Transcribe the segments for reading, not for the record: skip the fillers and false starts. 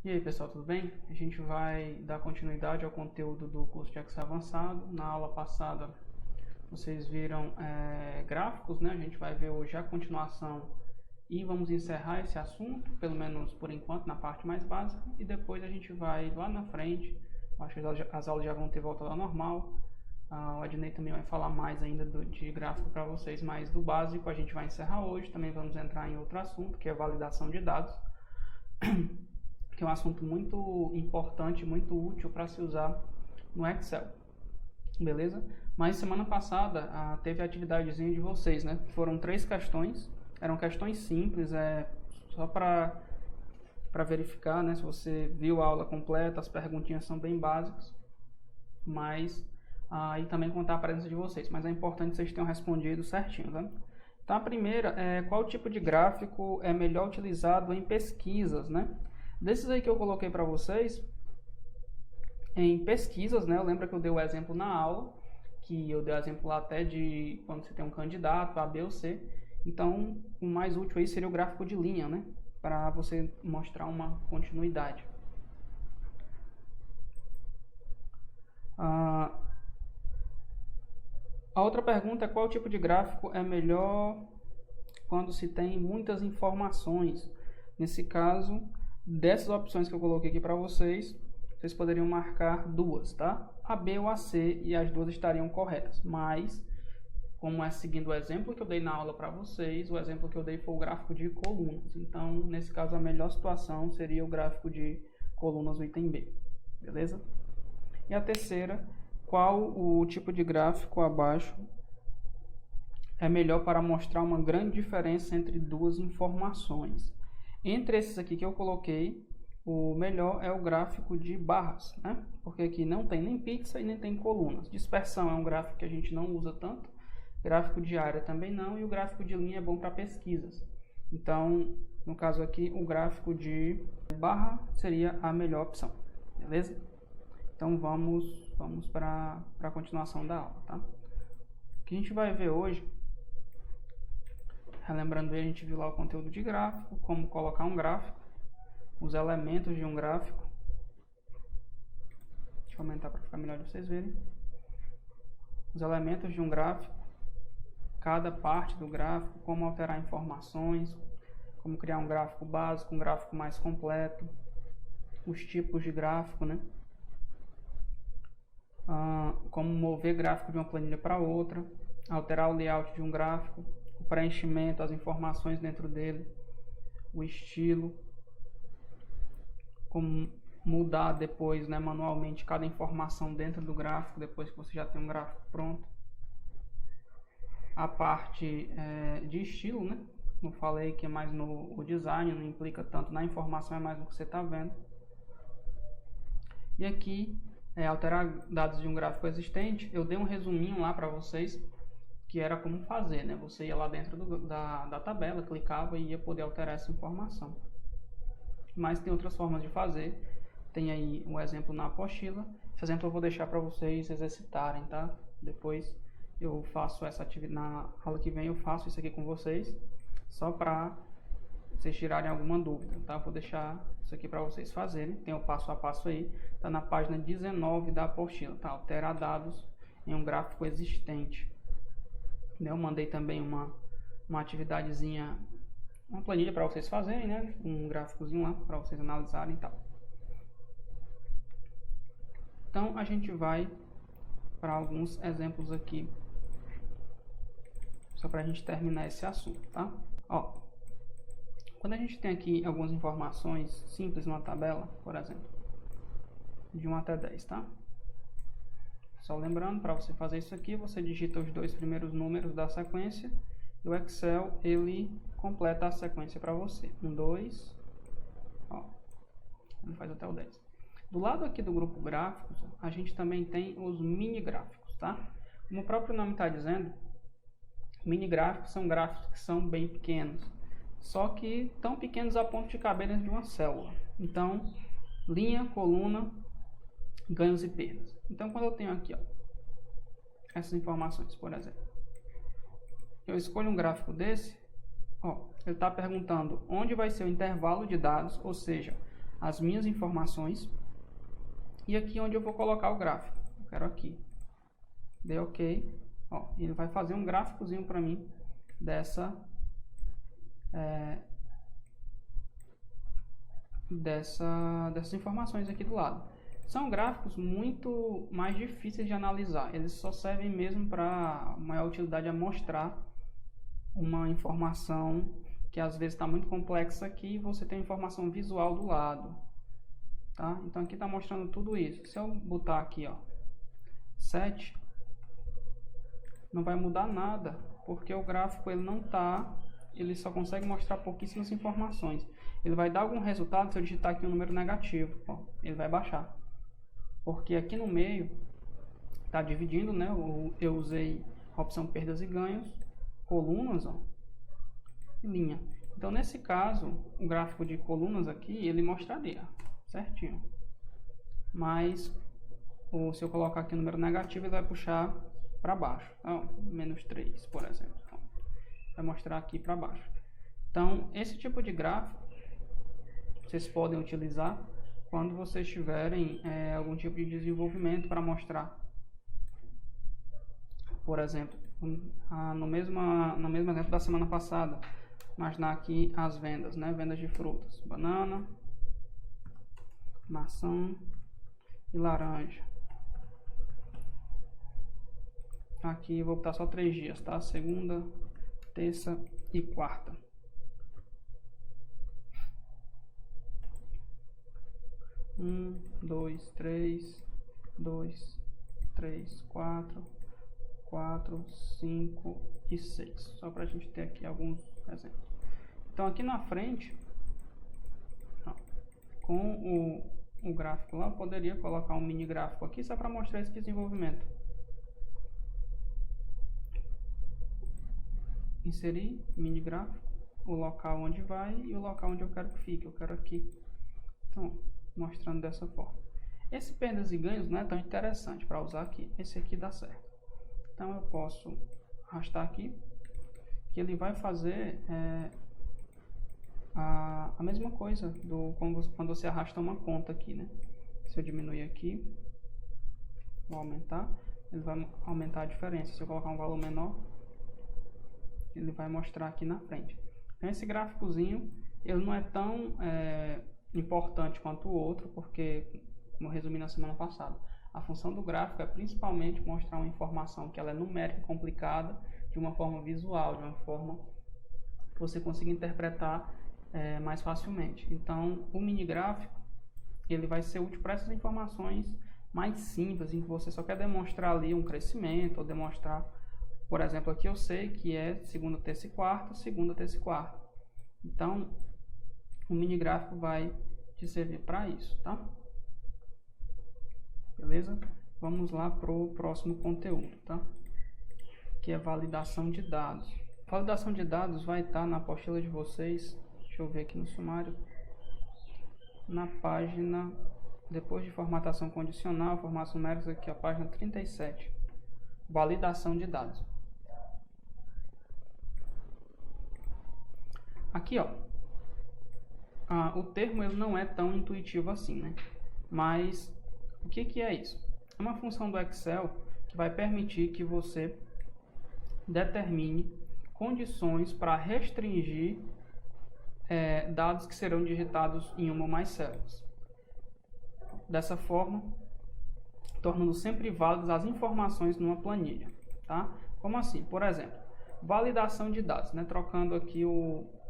E aí pessoal, tudo bem? A gente vai dar continuidade ao conteúdo do curso de Excel avançado. Na aula passada vocês viram gráficos, né? A gente vai ver hoje a continuação e vamos encerrar esse assunto, pelo menos por enquanto, na parte mais básica. E depois a gente vai lá na frente, acho que as aulas já vão ter voltado ao normal. O Adnei também vai falar mais ainda de gráfico para vocês, mas do básico a gente vai encerrar hoje. Também vamos entrar em outro assunto, que é validação de dados. Que é um assunto muito importante, muito útil para se usar no Excel, beleza? Mas semana passada teve a atividadezinha de vocês, né? Foram 3 questões, eram questões simples, só para verificar, né? Se você viu a aula completa, as perguntinhas são bem básicas, mas e também contar a presença de vocês, mas é importante que vocês tenham respondido certinho, tá? Então a primeira é qual tipo de gráfico é melhor utilizado em pesquisas, né? Desses aí que eu coloquei para vocês, em pesquisas, né? Lembra que eu dei o exemplo na aula, que eu dei o exemplo lá até de quando você tem um candidato, A, B ou C. Então, o mais útil aí seria o gráfico de linha, né? Para você mostrar uma continuidade. A outra pergunta é qual tipo de gráfico é melhor quando se tem muitas informações. Nesse caso, dessas opções que eu coloquei aqui para vocês, vocês poderiam marcar duas, tá? A B ou a C, e as duas estariam corretas. Mas, como é seguindo o exemplo que eu dei na aula para vocês, o exemplo que eu dei foi o gráfico de colunas. Então, nesse caso, a melhor situação seria o gráfico de colunas, o item B. Beleza? E a terceira, qual o tipo de gráfico abaixo é melhor para mostrar uma grande diferença entre duas informações? Entre esses aqui que eu coloquei, o melhor é o gráfico de barras, né? Porque aqui não tem nem pixel e nem tem colunas. Dispersão é um gráfico que a gente não usa tanto, gráfico de área também não, e o gráfico de linha é bom para pesquisas. Então, no caso aqui, o gráfico de barra seria a melhor opção, beleza? Então vamos para a continuação da aula, tá? O que a gente vai ver hoje, relembrando aí, a gente viu lá o conteúdo de gráfico, como colocar um gráfico, os elementos de um gráfico. Deixa eu aumentar para ficar melhor de vocês verem. Os elementos de um gráfico, cada parte do gráfico, como alterar informações, como criar um gráfico básico, um gráfico mais completo, os tipos de gráfico, né? Como mover gráfico de uma planilha para outra, alterar o layout de um gráfico, o preenchimento, as informações dentro dele, o estilo, como mudar depois, né, manualmente cada informação dentro do gráfico, depois que você já tem um gráfico pronto. A parte de estilo, né? Como falei, que é mais no design, não implica tanto na informação, é mais no que você está vendo. E aqui, alterar dados de um gráfico existente, eu dei um resuminho lá para vocês, que era como fazer, né? Você ia lá dentro da tabela, clicava e ia poder alterar essa informação. Mas tem outras formas de fazer. Tem aí um exemplo na apostila. Esse exemplo eu vou deixar para vocês exercitarem, tá? Depois eu faço essa atividade, na aula que vem eu faço isso aqui com vocês, só para vocês tirarem alguma dúvida, tá? Vou deixar isso aqui para vocês fazerem. Tem o passo a passo aí, tá na página 19 da apostila, tá? Alterar dados em um gráfico existente. Eu mandei também uma atividadezinha, uma planilha para vocês fazerem, né? Um gráficozinho lá para vocês analisarem e tal. Então a gente vai para alguns exemplos aqui, só para a gente terminar esse assunto, tá? Ó, quando a gente tem aqui algumas informações simples numa tabela, por exemplo, de 1 até 10, tá? Só lembrando, para você fazer isso aqui, você digita os 2 primeiros números da sequência e o Excel, ele completa a sequência para você. 1, 2, ó, ele faz até o 10. Do lado aqui do grupo gráficos, a gente também tem os mini gráficos, tá? Como o próprio nome está dizendo, mini gráficos são gráficos que são bem pequenos, só que tão pequenos a ponto de caber dentro de uma célula. Então, linha, coluna, ganhos e perdas. Então, quando eu tenho aqui, ó, essas informações, por exemplo, eu escolho um gráfico desse, ó, ele está perguntando onde vai ser o intervalo de dados, ou seja, as minhas informações. E aqui onde eu vou colocar o gráfico. Eu quero aqui. Dei OK. Ó, ele vai fazer um gráficozinho para mim dessas informações aqui do lado. São gráficos muito mais difíceis de analisar. Eles só servem mesmo para maior utilidade a mostrar uma informação que às vezes está muito complexa aqui e você tem informação visual do lado. Tá? Então aqui está mostrando tudo isso. Se eu botar aqui, ó, 7, não vai mudar nada, porque o gráfico ele só consegue mostrar pouquíssimas informações. Ele vai dar algum resultado se eu digitar aqui um número negativo, ó, ele vai baixar. Porque aqui no meio está dividindo, né? Eu usei a opção perdas e ganhos, colunas, ó, e linha. Então nesse caso, o gráfico de colunas aqui, ele mostraria certinho. Mas se eu colocar aqui o número negativo, ele vai puxar para baixo. Então, -3, por exemplo. Então, vai mostrar aqui para baixo. Então, esse tipo de gráfico vocês podem utilizar quando vocês tiverem algum tipo de desenvolvimento para mostrar. Por exemplo, no mesmo exemplo da semana passada, imaginar aqui as vendas, né? Vendas de frutas, banana, maçã e laranja. Aqui eu vou botar só 3 dias, tá? Segunda, terça e quarta. Um, 2, 3, 2, 3, 4, 4, 5 e 6. Só para a gente ter aqui alguns exemplos. Então aqui na frente, ó, com o gráfico lá, eu poderia colocar um mini gráfico aqui só para mostrar esse desenvolvimento. Inserir mini gráfico, o local onde vai e o local onde eu quero que fique. Eu quero aqui. Então, mostrando dessa forma. Esse perdas e ganhos não é tão interessante para usar aqui. Esse aqui dá certo. Então eu posso arrastar aqui, que ele vai fazer a mesma coisa quando você arrasta uma conta aqui, né? Se eu diminuir aqui, vou aumentar, ele vai aumentar a diferença. Se eu colocar um valor menor, ele vai mostrar aqui na frente. Então esse gráficozinho, ele não é tão importante quanto o outro, porque, como eu resumi na semana passada, a função do gráfico é principalmente mostrar uma informação que ela é numérica e complicada de uma forma visual, de uma forma que você consiga interpretar mais facilmente. Então, o mini gráfico, ele vai ser útil para essas informações mais simples, em que você só quer demonstrar ali um crescimento, ou demonstrar, por exemplo, aqui eu sei que é segunda, terça e quarta, segunda, terça e quarta. Então, o mini gráfico vai te servir para isso, tá? Beleza? Vamos lá para o próximo conteúdo, tá? Que é validação de dados. Validação de dados vai estar na apostila de vocês. Deixa eu ver aqui no sumário. Na página, depois de formatação condicional, formatos numéricos, aqui a página 37. Validação de dados. Aqui, ó. O termo ele não é tão intuitivo assim, né? Mas o que é isso? É uma função do Excel que vai permitir que você determine condições para restringir dados que serão digitados em uma ou mais células. Dessa forma, tornando sempre válidas as informações numa planilha, tá? Como assim? Por exemplo, validação de dados, né? Trocando aqui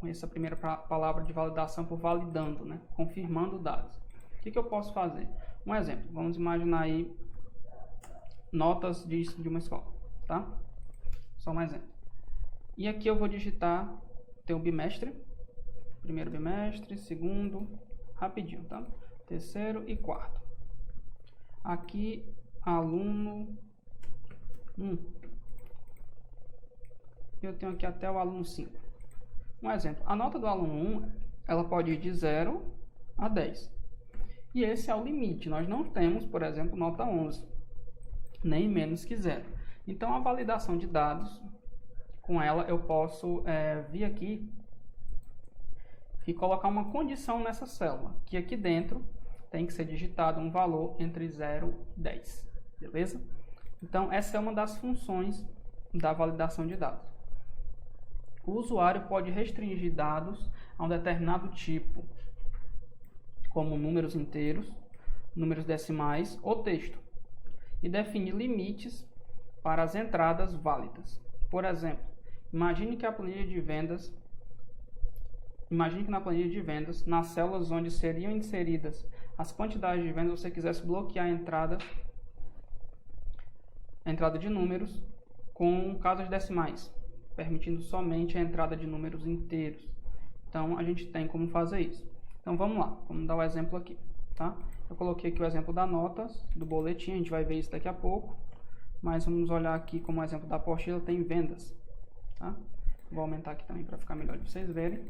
essa primeira palavra de validação por validando, né? Confirmando dados. O que eu posso fazer? Um exemplo, vamos imaginar aí notas de uma escola, tá? Só um exemplo. E aqui eu vou digitar, tem o bimestre, primeiro bimestre, segundo, rapidinho, tá? Terceiro e quarto. Aqui, aluno 1. Eu tenho aqui até o aluno 5. Um exemplo, a nota do aluno 1, ela pode ir de 0 a 10. E esse é o limite. Nós não temos, por exemplo, nota 11, nem menos que 0. Então, a validação de dados, com ela eu posso vir aqui e colocar uma condição nessa célula, que aqui dentro tem que ser digitado um valor entre 0 e 10, beleza? Então, essa é uma das funções da validação de dados. O usuário pode restringir dados a um determinado tipo, como números inteiros, números decimais ou texto, e definir limites para as entradas válidas. Por exemplo, imagine que na planilha de vendas, nas células onde seriam inseridas as quantidades de vendas, você quisesse bloquear a entrada de números com casas decimais, permitindo somente a entrada de números inteiros. Então, a gente tem como fazer isso. Então, vamos lá. Vamos dar o exemplo aqui, tá? Eu coloquei aqui o exemplo da notas, do boletim. A gente vai ver isso daqui a pouco. Mas vamos olhar aqui como exemplo da apostila, tem vendas, tá? Vou aumentar aqui também para ficar melhor de vocês verem.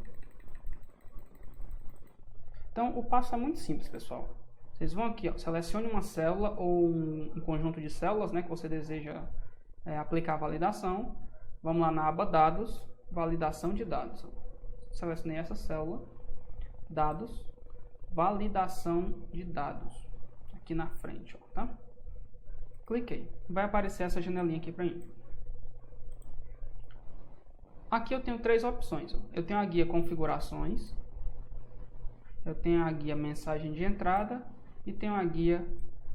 Então, o passo é muito simples, pessoal. Vocês vão aqui, ó, selecione uma célula ou um conjunto de células, né, que você deseja aplicar a validação. Vamos lá na aba Dados, Validação de Dados. Selecionei essa célula, Dados, Validação de Dados, aqui na frente, ó, tá? Cliquei. Vai aparecer essa janelinha aqui para mim. Aqui eu tenho três opções. Ó. Eu tenho a guia Configurações, eu tenho a guia Mensagem de Entrada e tenho a guia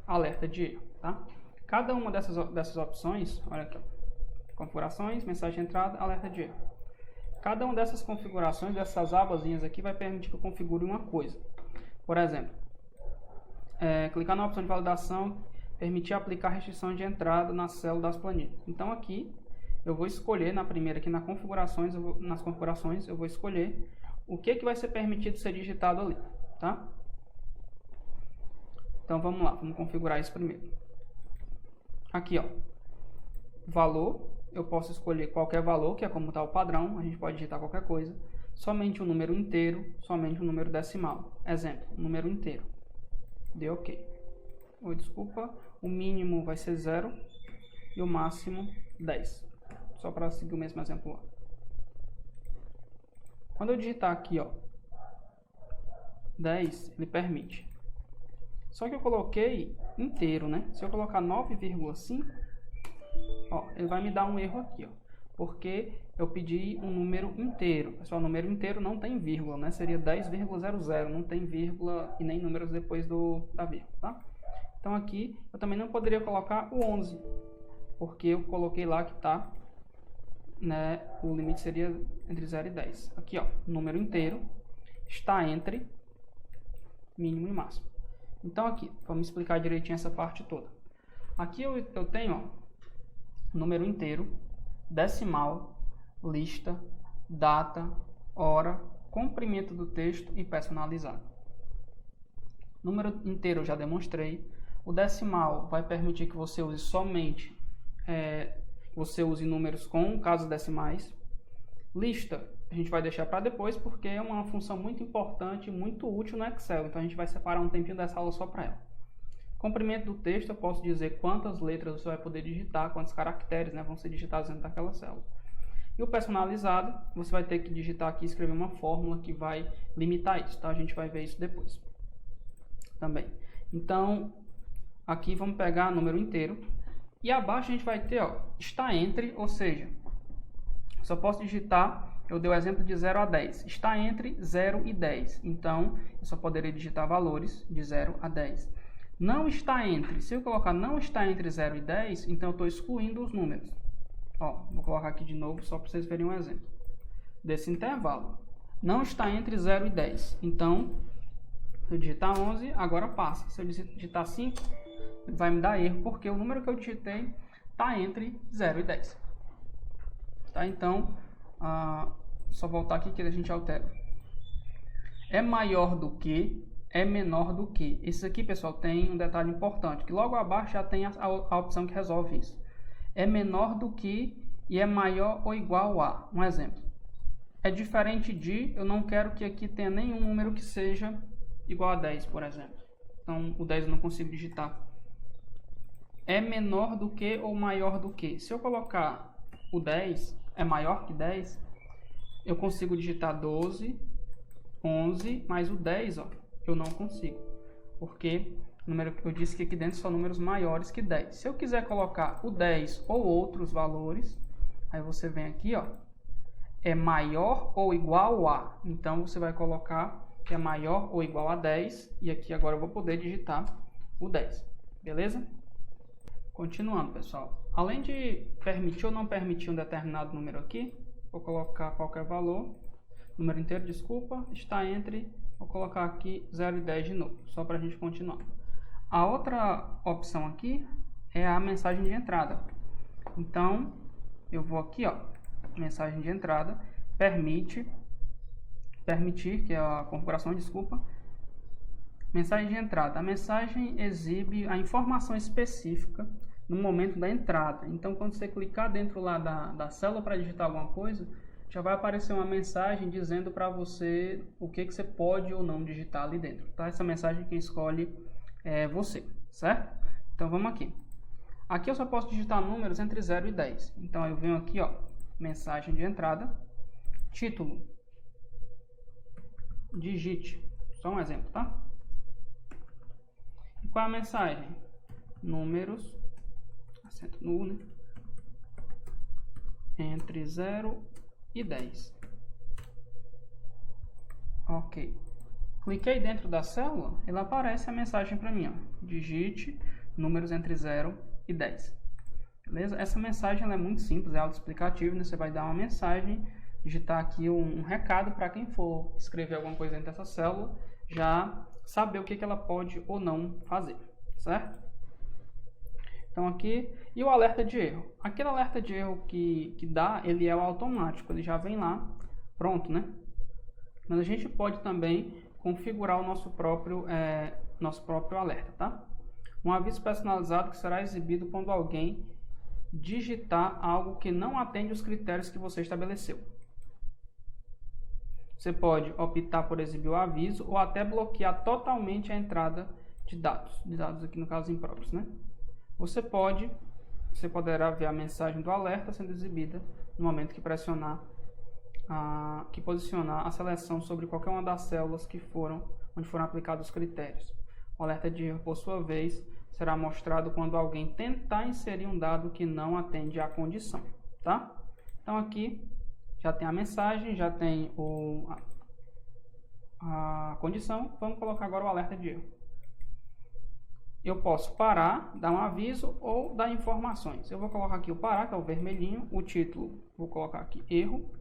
Alerta de Erro, tá? Cada uma dessas opções, olha aqui, ó, Configurações, Mensagem de Entrada, Alerta de Erro. Cada uma dessas configurações, dessas abazinhas aqui, vai permitir que eu configure uma coisa. Por exemplo, clicar na opção de validação, permitir aplicar restrição de entrada na célula das planilhas. Então aqui, eu vou escolher, na primeira aqui nas configurações, eu vou escolher o que vai ser permitido ser digitado ali, tá? Então vamos lá, vamos configurar isso primeiro. Aqui, ó, valor. Eu posso escolher qualquer valor, que é como está o padrão, a gente pode digitar qualquer coisa. Somente um número inteiro, somente um número decimal. Exemplo, um número inteiro. Dê OK. Desculpa, o mínimo vai ser 0 e o máximo 10. Só para seguir o mesmo exemplo lá. Quando eu digitar aqui, ó, 10, ele permite. Só que eu coloquei inteiro, né? Se eu colocar 9,5... Ó, ele vai me dar um erro aqui, ó, porque eu pedi um número inteiro. Pessoal, o número inteiro não tem vírgula, né? Seria 10,00, não tem vírgula e nem números depois da vírgula, tá? Então aqui eu também não poderia colocar o 11, porque eu coloquei lá que tá, né, o limite seria entre 0 e 10. Aqui, ó, número inteiro está entre mínimo e máximo. Então aqui, vamos explicar direitinho essa parte toda. Aqui eu tenho, ó, número inteiro, decimal, lista, data, hora, comprimento do texto e personalizado. Número inteiro eu já demonstrei. O decimal vai permitir que você use somente, números com casas decimais. Lista a gente vai deixar para depois porque é uma função muito importante e muito útil no Excel. Então a gente vai separar um tempinho dessa aula só para ela. Comprimento do texto, eu posso dizer quantas letras você vai poder digitar, quantos caracteres, né, vão ser digitados dentro daquela célula. E o personalizado, você vai ter que digitar aqui e escrever uma fórmula que vai limitar isso, tá? A gente vai ver isso depois também. Então, aqui vamos pegar número inteiro. E abaixo a gente vai ter, ó, está entre, ou seja, só posso digitar, eu dei o exemplo de 0 a 10. Está entre 0 e 10. Então, eu só poderia digitar valores de 0 a 10. Não está entre. Se eu colocar não está entre 0 e 10, então eu estou excluindo os números. Ó, vou colocar aqui de novo só para vocês verem um exemplo desse intervalo. Não está entre 0 e 10. Então, se eu digitar 11, agora passa. Se eu digitar 5, vai me dar erro, porque o número que eu digitei está entre 0 e 10. Tá? Então, só voltar aqui que a gente altera. É maior do que... é menor do que. Esse aqui, pessoal, tem um detalhe importante, que logo abaixo já tem a opção que resolve isso. É menor do que e é maior ou igual a. Um exemplo. É diferente de, eu não quero que aqui tenha nenhum número que seja igual a 10, por exemplo. Então, o 10 eu não consigo digitar. É menor do que ou maior do que. Se eu colocar o 10, é maior que 10, eu consigo digitar 12, 11 mais o 10, ó, eu não consigo. Porque eu disse que aqui dentro são números maiores que 10. Se eu quiser colocar o 10 ou outros valores, aí você vem aqui, ó, é maior ou igual a. Então, você vai colocar que é maior ou igual a 10. E aqui agora eu vou poder digitar o 10. Beleza? Continuando, pessoal. Além de permitir ou não permitir um determinado número aqui, vou colocar qualquer valor. Número inteiro, desculpa, está entre... Vou colocar aqui 0 e 10 de novo, só para a gente continuar. A outra opção aqui é a mensagem de entrada. Então, eu vou aqui, ó, mensagem de entrada, permitir, que é a configuração, desculpa. Mensagem de entrada. A mensagem exibe a informação específica no momento da entrada. Então, quando você clicar dentro lá da célula para digitar alguma coisa, já vai aparecer uma mensagem dizendo para você o que você pode ou não digitar ali dentro. Tá? Essa mensagem quem escolhe é você, certo? Então, vamos aqui. Aqui eu só posso digitar números entre 0 e 10. Então, eu venho aqui, ó, mensagem de entrada, título, digite, só um exemplo, tá? E qual é a mensagem? Números, acento no, né? Entre 0 e 10. Ok. Cliquei dentro da célula, ela aparece a mensagem para mim, ó. Digite números entre 0 e 10. Beleza? Essa mensagem ela é muito simples, é autoexplicativa, né? Você vai dar uma mensagem, digitar aqui um recado para quem for escrever alguma coisa dentro dessa célula, já saber o que ela pode ou não fazer, certo? Então aqui, e o alerta de erro. Aquele alerta de erro que dá, ele é o automático, ele já vem lá, pronto, né? Mas a gente pode também configurar o nosso próprio alerta, tá? Um aviso personalizado que será exibido quando alguém digitar algo que não atende os critérios que você estabeleceu. Você pode optar por exibir o aviso ou até bloquear totalmente a entrada de dados aqui no caso impróprios, né? Você poderá ver a mensagem do alerta sendo exibida no momento que posicionar a seleção sobre qualquer uma das células onde foram aplicados os critérios. O alerta de erro, por sua vez, será mostrado quando alguém tentar inserir um dado que não atende à condição, tá? Então aqui já tem a mensagem, já tem a condição. Vamos colocar agora o alerta de erro. Eu posso parar, dar um aviso ou dar informações. Eu vou colocar aqui o parar, que é o vermelhinho. O título, vou colocar aqui erro.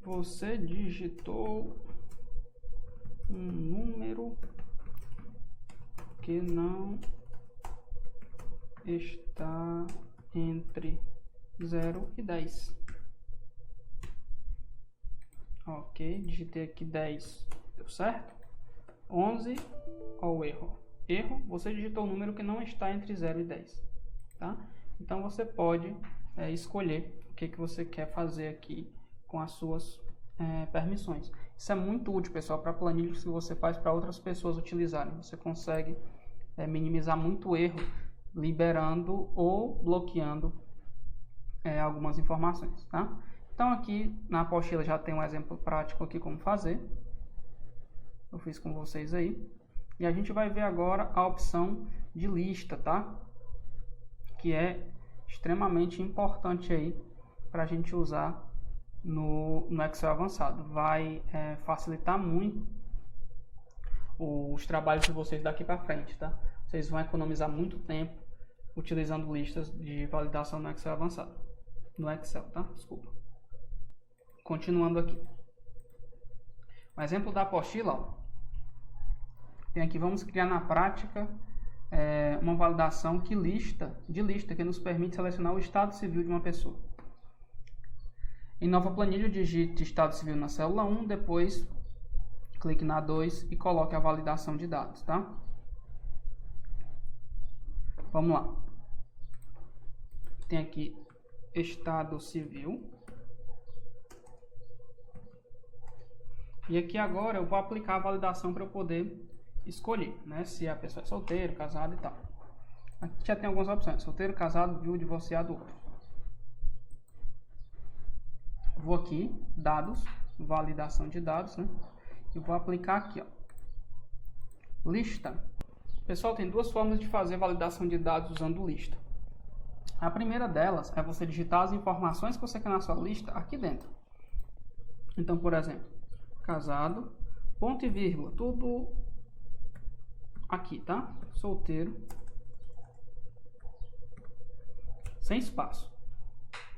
Você digitou um número que não está entre 0 e 10. Ok, digitei aqui 10, deu certo? 11, ó o erro. Erro, você digitou um número que não está entre 0 e 10. Tá? Então você pode escolher o que você quer fazer aqui com as suas permissões. Isso é muito útil, pessoal, para planilhas que você faz para outras pessoas utilizarem. Você consegue minimizar muito o erro, liberando ou bloqueando algumas informações, tá? Então aqui na apostila já tem um exemplo prático aqui como fazer. Eu fiz com vocês aí. E a gente vai ver agora a opção de lista, tá? Que é extremamente importante aí para a gente usar no Excel avançado. Vai facilitar muito os trabalhos de vocês daqui para frente, tá? Vocês vão economizar muito tempo utilizando listas de validação no Excel avançado. No Excel, tá? Desculpa. Continuando aqui. Um exemplo da apostila, ó. Tem aqui, vamos criar na prática uma validação de lista que nos permite selecionar o estado civil de uma pessoa. Em nova planilha, digite estado civil na célula 1, depois clique na 2 e coloque a validação de dados, tá? Vamos lá. Tem aqui estado civil. E aqui agora eu vou aplicar a validação para eu poder escolher, né? Se a pessoa é solteiro, casado e tal. Aqui já tem algumas opções: solteiro, casado, viúvo, divorciado, outro. vou aqui, dados, validação de dados, né? E vou aplicar aqui, ó, lista. Pessoal, tem duas formas de fazer validação de dados usando lista. A primeira delas é você digitar as informações que você quer na sua lista aqui dentro. Então, por exemplo, casado, ponto e vírgula, tudo aqui, tá? Solteiro, sem espaço,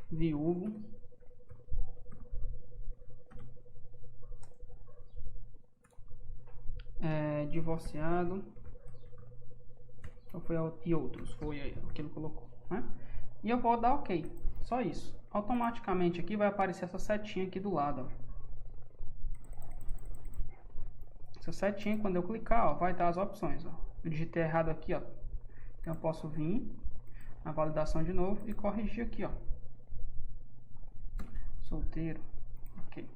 viúvo, divorciado, e outros, foi aí o que ele colocou, né? E eu vou dar OK, só isso. Automaticamente aqui vai aparecer essa setinha aqui do lado, ó. Essa setinha, quando eu clicar, ó, vai estar as opções, ó. Eu digitei errado aqui, ó. Então eu posso vir na validação de novo e corrigir aqui, ó. Solteiro, OK,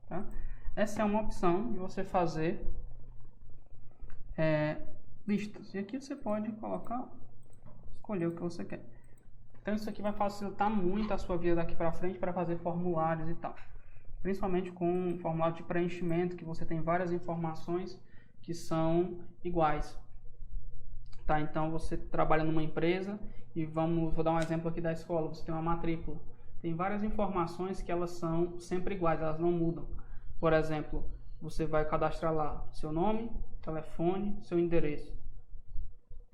tá? Essa é uma opção de você fazer listas. E aqui você pode colocar, escolher o que você quer. Então isso aqui vai facilitar muito a sua vida daqui para frente para fazer formulários e tal. Principalmente com formulário de preenchimento, que você tem várias informações que são iguais. Tá? Então você trabalha numa empresa e vou dar um exemplo aqui da escola, você tem uma matrícula. Tem várias informações que elas são sempre iguais, elas não mudam. Por exemplo, você vai cadastrar lá seu nome, telefone, seu endereço.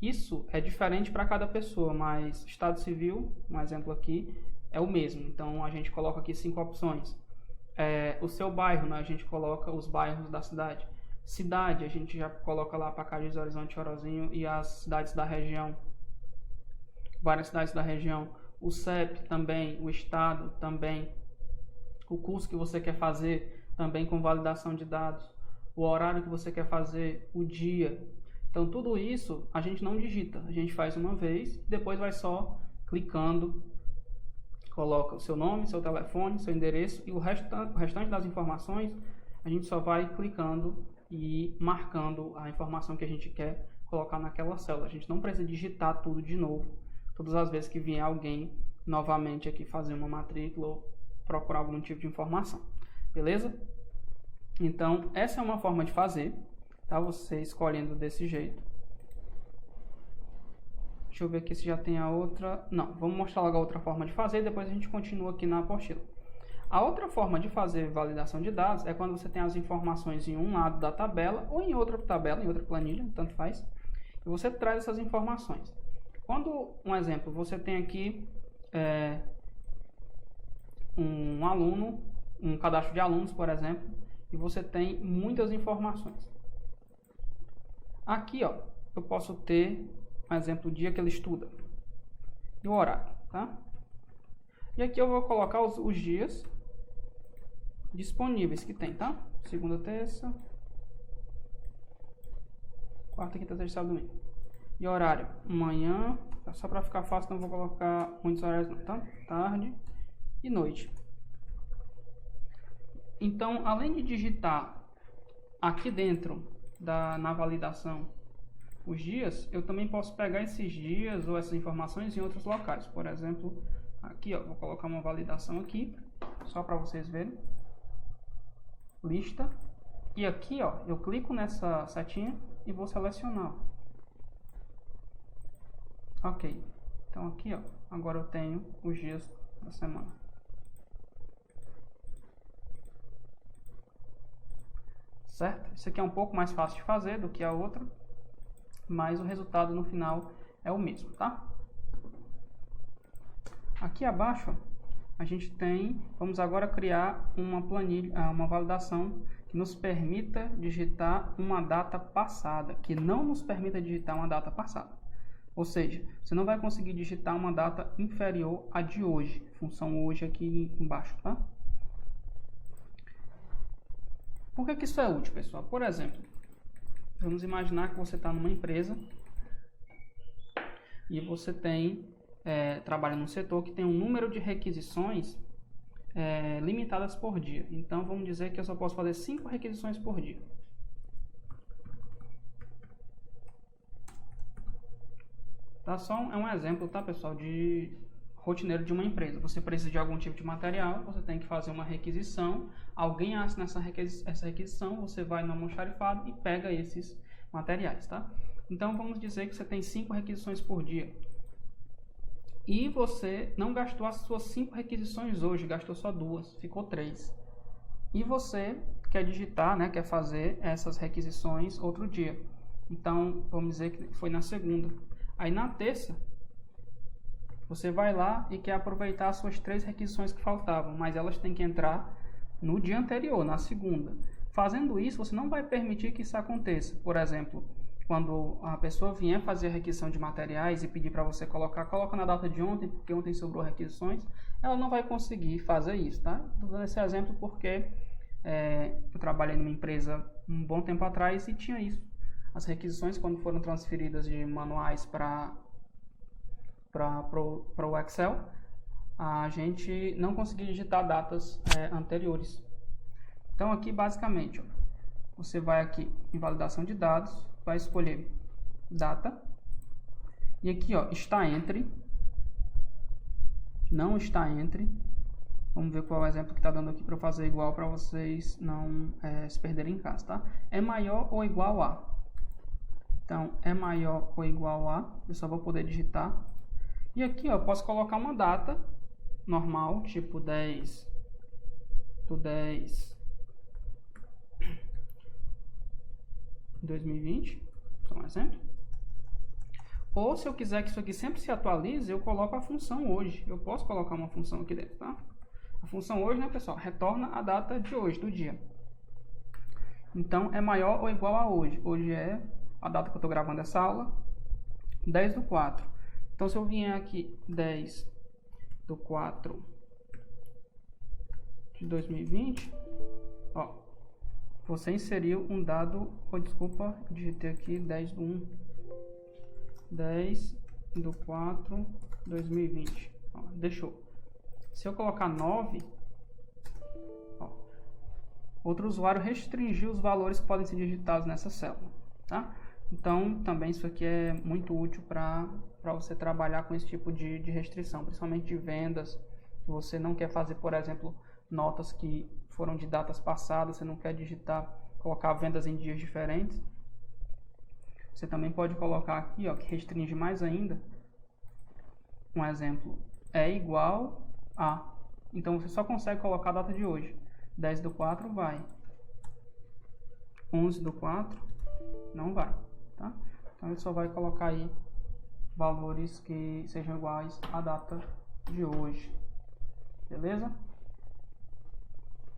Isso é diferente para cada pessoa, mas Estado Civil, um exemplo aqui, é o mesmo. Então a gente coloca aqui 5 opções. O seu bairro, né, a gente coloca os bairros da cidade. Cidade, a gente já coloca lá Pacajus, Horizonte, Orozinho e as cidades da região. Várias cidades da região. O CEP também, o estado também. O curso que você quer fazer também com validação de dados. O horário que você quer fazer, o dia. Então tudo isso a gente não digita, a gente faz uma vez, depois vai só clicando, coloca o seu nome, seu telefone, seu endereço e o restante das informações a gente só vai clicando e marcando a informação que a gente quer colocar naquela célula. A gente não precisa digitar tudo de novo, todas as vezes que vier alguém novamente aqui fazer uma matrícula ou procurar algum tipo de informação, beleza? Então essa é uma forma de fazer. Tá? Você escolhendo desse jeito. Deixa eu ver aqui se já tem a outra. Não, vamos mostrar logo a outra forma de fazer. Depois a gente continua aqui na apostila. A outra forma de fazer validação de dados é quando você tem as informações em um lado da tabela ou em outra tabela, em outra planilha, tanto faz. E você traz essas informações. Quando, um exemplo, você tem aqui um aluno, um cadastro de alunos, por exemplo, e você tem muitas informações. Aqui, ó, eu posso ter, por exemplo, o dia que ele estuda e o horário, tá? E aqui eu vou colocar os dias disponíveis que tem, tá? Segunda, terça, quarta, quinta, sexta, sábado, domingo. E horário, manhã, só para ficar fácil, não vou colocar muitos horários não, tá? Tarde e noite. Então, além de digitar aqui dentro na validação os dias, eu também posso pegar esses dias ou essas informações em outros locais. Por exemplo, aqui, ó, vou colocar uma validação aqui, só para vocês verem. Lista. E aqui, ó, eu clico nessa setinha e vou selecionar. Ok. Então aqui, ó, agora eu tenho os dias da semana. Certo? Isso aqui é um pouco mais fácil de fazer do que a outra, mas o resultado no final é o mesmo, tá? Aqui abaixo a gente tem, vamos agora criar uma planilha, uma validação que nos permita digitar uma data passada, que não nos permita digitar uma data passada. Ou seja, você não vai conseguir digitar uma data inferior à de hoje, função hoje aqui embaixo, tá? Por que isso é útil, pessoal? Por exemplo, vamos imaginar que você está numa empresa e você trabalha num setor que tem um número de requisições limitadas por dia. Então, vamos dizer que eu só posso fazer 5 requisições por dia. Tá? É um exemplo, tá, pessoal, de rotineiro de uma empresa. Você precisa de algum tipo de material, você tem que fazer uma requisição, alguém assina essa requisição, você vai no almoxarifado e pega esses materiais, tá? Então vamos dizer que você tem 5 requisições por dia. E você não gastou as suas 5 requisições hoje, gastou só 2, ficou 3. E você quer digitar, né, quer fazer essas requisições outro dia. Então, vamos dizer que foi na segunda. Aí na terça, você vai lá e quer aproveitar as suas 3 requisições que faltavam, mas elas têm que entrar no dia anterior, na segunda. Fazendo isso, você não vai permitir que isso aconteça. Por exemplo, quando a pessoa vier fazer a requisição de materiais e pedir para você coloca na data de ontem, porque ontem sobrou requisições, ela não vai conseguir fazer isso, tá? Estou dando esse exemplo porque eu trabalhei numa empresa um bom tempo atrás e tinha isso. As requisições, quando foram transferidas de manuais para o Excel, a gente não conseguia digitar datas anteriores. Então aqui basicamente, ó, você vai aqui em validação de dados, vai escolher data, e aqui ó, está entre, não está entre. Vamos ver qual é o exemplo que está dando aqui para eu fazer igual, para vocês não se perderem em casa, tá? É maior ou igual a. Então, é maior ou igual a, eu só vou poder digitar. E aqui, ó, eu posso colocar uma data normal, tipo 10 do 10 de 2020, só um exemplo. Ou se eu quiser que isso aqui sempre se atualize, eu coloco a função hoje. Eu posso colocar uma função aqui dentro, tá? A função hoje, né, pessoal, retorna a data de hoje, do dia. Então, é maior ou igual a hoje. Hoje é a data que eu estou gravando essa aula, 10 do 4. Então, se eu vier aqui, 10 do 4 de 2020, ó, você inseriu um dado, desculpa, digitei aqui 10 do 1, 10 do 4 de 2020, ó, deixou. Se eu colocar 9, ó, outro usuário restringiu os valores que podem ser digitados nessa célula, tá? Então, também isso aqui é muito útil para você trabalhar com esse tipo de restrição, principalmente de vendas. Você não quer fazer, por exemplo, notas que foram de datas passadas, você não quer digitar, colocar vendas em dias diferentes. Você também pode colocar aqui, ó, que restringe mais ainda. Um exemplo, é igual a. Então, você só consegue colocar a data de hoje. 10 do 4 vai. 11 do 4 não vai, tá? Então, ele só vai colocar aí valores que sejam iguais à data de hoje. Beleza?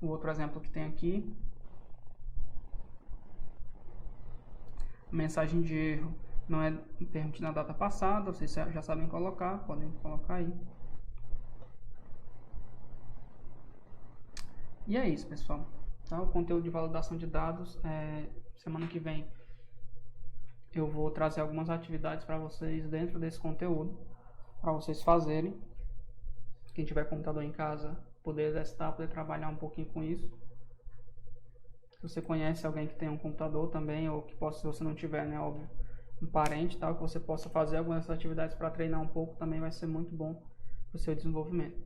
O outro exemplo que tem aqui, mensagem de erro não é permitida na data passada, vocês já sabem colocar, podem colocar aí. E é isso, pessoal. Tá? O conteúdo de validação de dados, semana que vem eu vou trazer algumas atividades para vocês dentro desse conteúdo, para vocês fazerem. Quem tiver computador em casa, poder exercitar, poder trabalhar um pouquinho com isso. Se você conhece alguém que tem um computador também, ou que possa, se você não tiver, né, óbvio, um parente, tal, que você possa fazer algumas atividades para treinar um pouco, também vai ser muito bom para o seu desenvolvimento.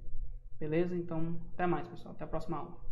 Beleza? Então, até mais, pessoal. Até a próxima aula.